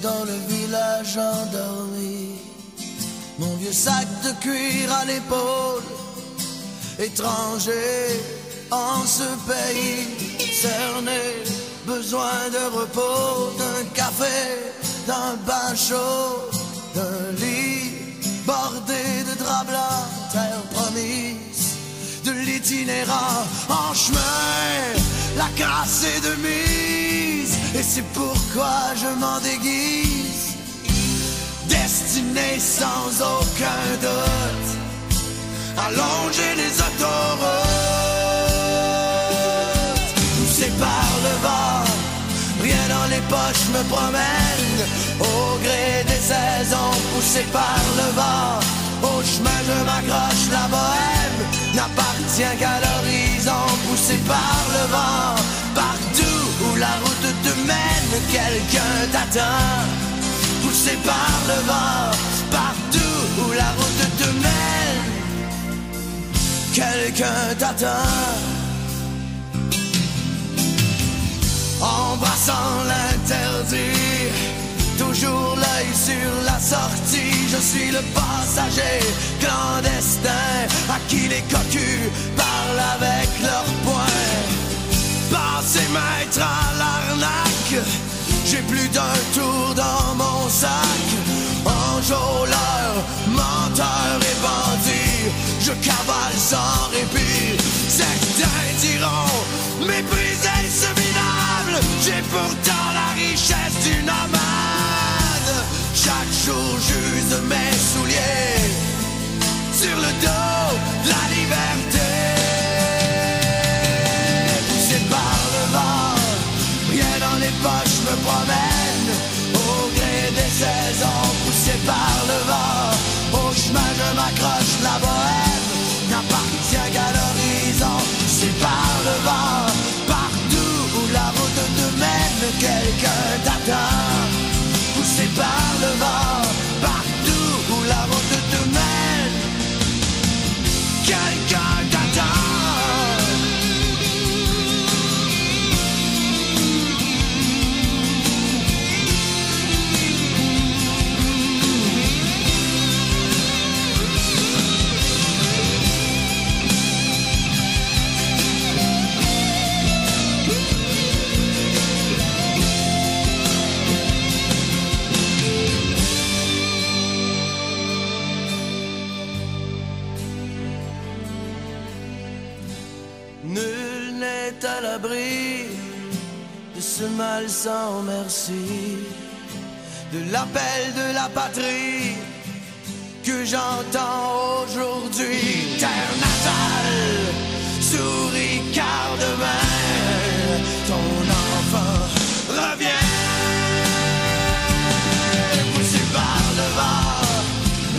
dans le village endormi. Mon vieux sac de cuir à l'épaule, étranger en ce pays cerné, besoin de repos, d'un café, d'un bain chaud, d'un lit bordé de draps blancs, terre promise, de l'itinérant en chemin, la casse est de mise, et c'est pourquoi je m'en déguise, destiné sans aucun doute, allonger les autoroutes, poussé par le vent, rien dans les poches me promène, au gré des saisons, poussé par le vent, au chemin je m'accroche, la bohème n'appartient qu'à l'horizon, poussé par le vent, partout où la route te mène, quelqu'un t'attend, poussé par le vent, partout où la route te mène, quelqu'un t'attend. Embrassant l'interdit, toujours l'œil sur la sortie, je suis le passager clandestin à qui les cocus parlent avec leurs poings. Passez maître à l'arnaque, j'ai plus d'un tour dans mon sac. Enjôleur, menteur et bandit, je cavale sans répit. Certains diront mépriser ce minable, j'ai pourtant la richesse du nomade. Chaque jour j'use mes souliers sur le dos de la liberté. Poussé par le vent, rien dans les poches me promène, au gré des saisons, poussé par le vent, au chemin je m'accroche, la bohème n'appartient qu'à l'horizon, poussé par le vent, partout où la route te mène, quelqu'un t'attend, poussé par le vent, partout où la route te mène, quelqu'un t'attend. Nul n'est à l'abri de ce mal sans merci, de l'appel de la patrie que j'entends aujourd'hui. Terre natale, souris car demain ton enfant revient. Poussé par le vent,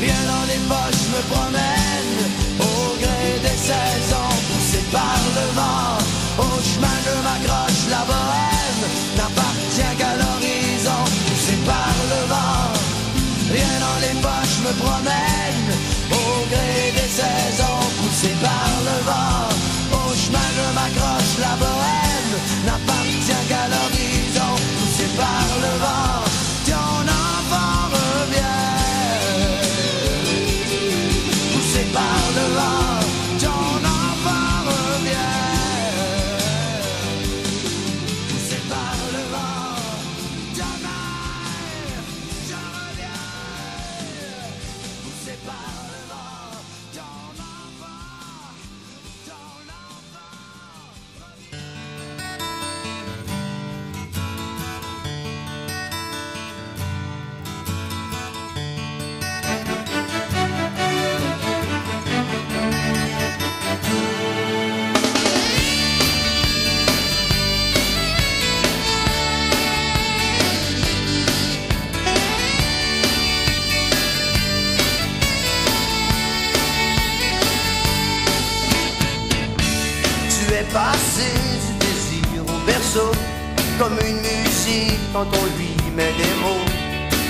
rien dans les poches me promène, au gré des saisons, poussé par le vent, au chemin je m'accroche, la bohème n'appartient qu'à l'horizon, poussé par le vent, rien dans les poches me promène, au gré des saisons, poussé par le vent, au chemin je m'accroche, la bohème n'appartient qu'à l'horizon, poussé par le vent, ton enfant revient, poussé par le vent. Passé du désir au berceau, comme une musique quand on lui met des mots.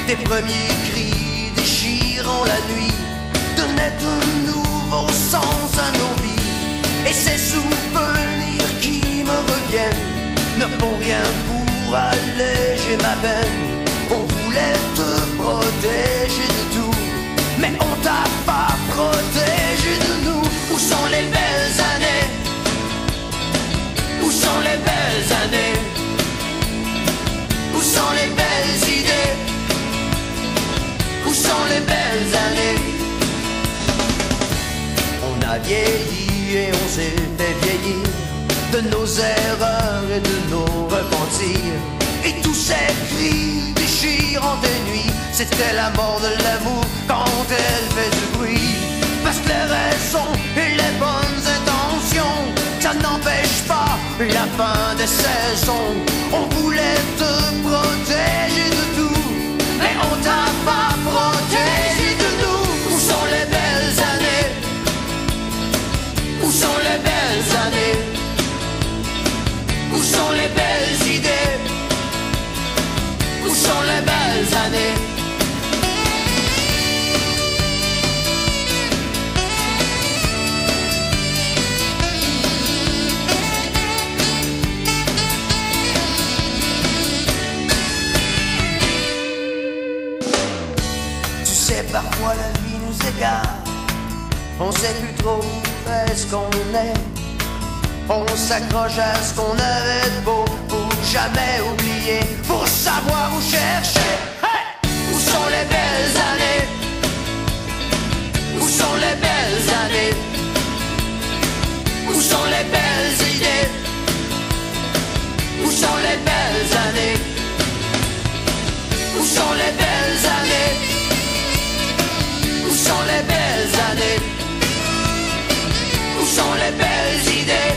Tes premiers cris déchirant la nuit donnaient un nouveau sens à nos vies. Et ces souvenirs qui me reviennent ne font rien pour alléger ma peine. On voulait vieilli et on s'est fait vieillir de nos erreurs et de nos repentirs. Et tous ces cris déchirants des nuits, c'était la mort de l'amour quand elle fait du bruit. Parce que les raisons et les bonnes intentions, ça n'empêche pas la fin des saisons. On voulait te protéger de tout, mais on t'a pas protégé de nous. Où sont les belles années? Où sont les belles années? Où sont les belles idées? Où sont les belles années? Tu sais, parfois la vie nous égare. On sait plus trop est-ce qu'on est. On s'accroche à ce qu'on avait de beau pour jamais oublier, pour savoir où chercher. Hey! Où sont les belles années? Où sont les belles années? Où sont les belles idées? Où sont les belles années? Où sont les belles années? Où sont les belles années? Où sont les belles idées?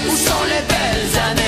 Où sont les belles années?